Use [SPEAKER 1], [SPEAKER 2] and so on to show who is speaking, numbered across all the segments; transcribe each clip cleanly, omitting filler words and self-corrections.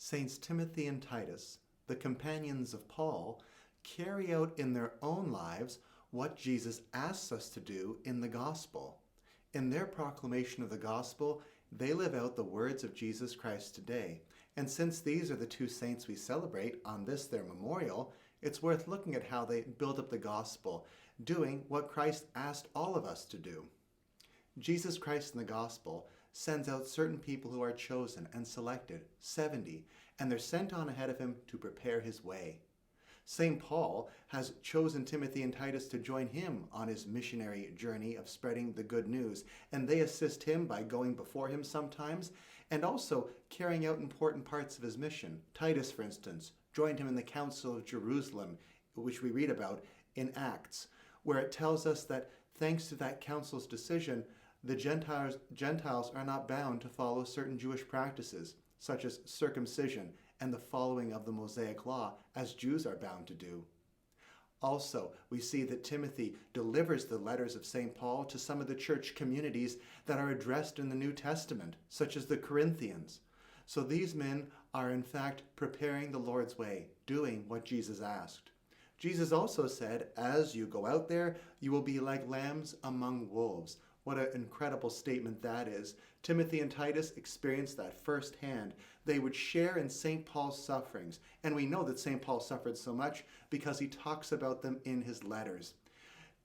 [SPEAKER 1] Saints Timothy and Titus, the companions of Paul, carry out in their own lives what Jesus asks us to do in the gospel. In their proclamation of the gospel, they live out the words of Jesus Christ today. And since these are the two saints we celebrate on this their memorial, it's worth looking at how they build up the gospel, doing what Christ asked all of us to do. Jesus Christ in the gospel sends out certain people who are chosen and selected, 70, and they're sent on ahead of him to prepare his way. St. Paul has chosen Timothy and Titus to join him on his missionary journey of spreading the good news, and they assist him by going before him sometimes, and also carrying out important parts of his mission. Titus, for instance, joined him in the Council of Jerusalem, which we read about in Acts, where it tells us that thanks to that council's decision, the Gentiles are not bound to follow certain Jewish practices, such as circumcision and the following of the Mosaic law, as Jews are bound to do. Also, we see that Timothy delivers the letters of St. Paul to some of the church communities that are addressed in the New Testament, such as the Corinthians. So these men are in fact preparing the Lord's way, doing what Jesus asked. Jesus also said, as you go out there, you will be like lambs among wolves. What an incredible statement that is. Timothy and Titus experienced that firsthand. They would share in St. Paul's sufferings. And we know that St. Paul suffered so much because he talks about them in his letters.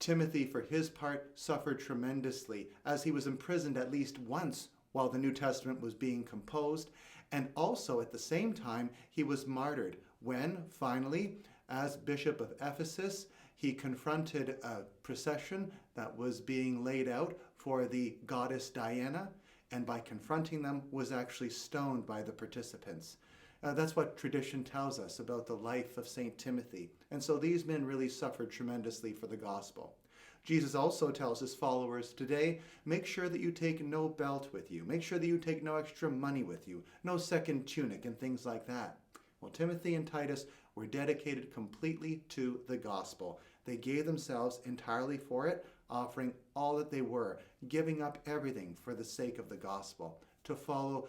[SPEAKER 1] Timothy, for his part, suffered tremendously as he was imprisoned at least once while the New Testament was being composed. And also at the same time, he was martyred when, finally, as Bishop of Ephesus, he confronted a procession that was being laid out for the goddess Diana, and by confronting them was actually stoned by the participants. That's what tradition tells us about the life of St. Timothy. And so these men really suffered tremendously for the gospel. Jesus also tells his followers today, make sure that you take no belt with you. Make sure that you take no extra money with you, no second tunic and things like that. Well, Timothy and Titus were dedicated completely to the gospel. They gave themselves entirely for it, offering all that they were, giving up everything for the sake of the gospel, to follow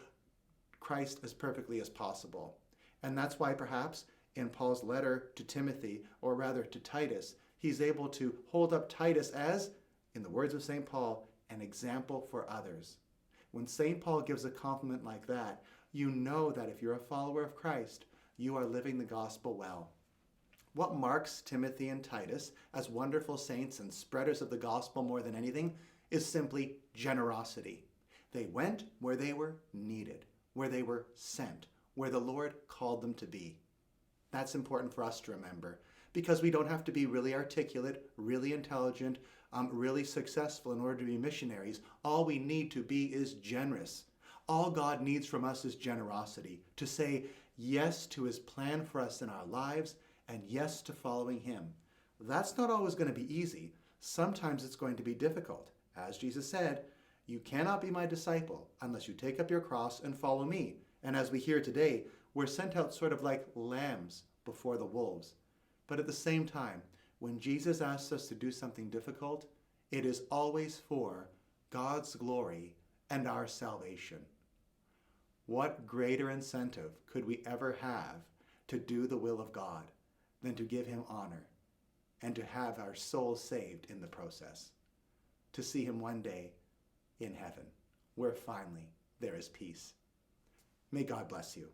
[SPEAKER 1] Christ as perfectly as possible. And that's why perhaps in Paul's letter to Timothy, or rather to Titus, he's able to hold up Titus as, in the words of St. Paul, an example for others. When St. Paul gives a compliment like that, you know that if you're a follower of Christ, you are living the gospel well. What marks Timothy and Titus as wonderful saints and spreaders of the gospel more than anything is simply generosity. They went where they were needed, where they were sent, where the Lord called them to be. That's important for us to remember, because we don't have to be really articulate, really intelligent, really successful in order to be missionaries. All we need to be is generous. All God needs from us is generosity, to say yes to his plan for us in our lives and yes to following him. That's not always going to be easy. Sometimes it's going to be difficult. As Jesus said, you cannot be my disciple unless you take up your cross and follow me. And as we hear today, we're sent out sort of like lambs before the wolves. But at the same time, when Jesus asks us to do something difficult, it is always for God's glory and our salvation. What greater incentive could we ever have to do the will of God than to give him honor and to have our souls saved in the process, to see him one day in heaven, where finally there is peace. May God bless you.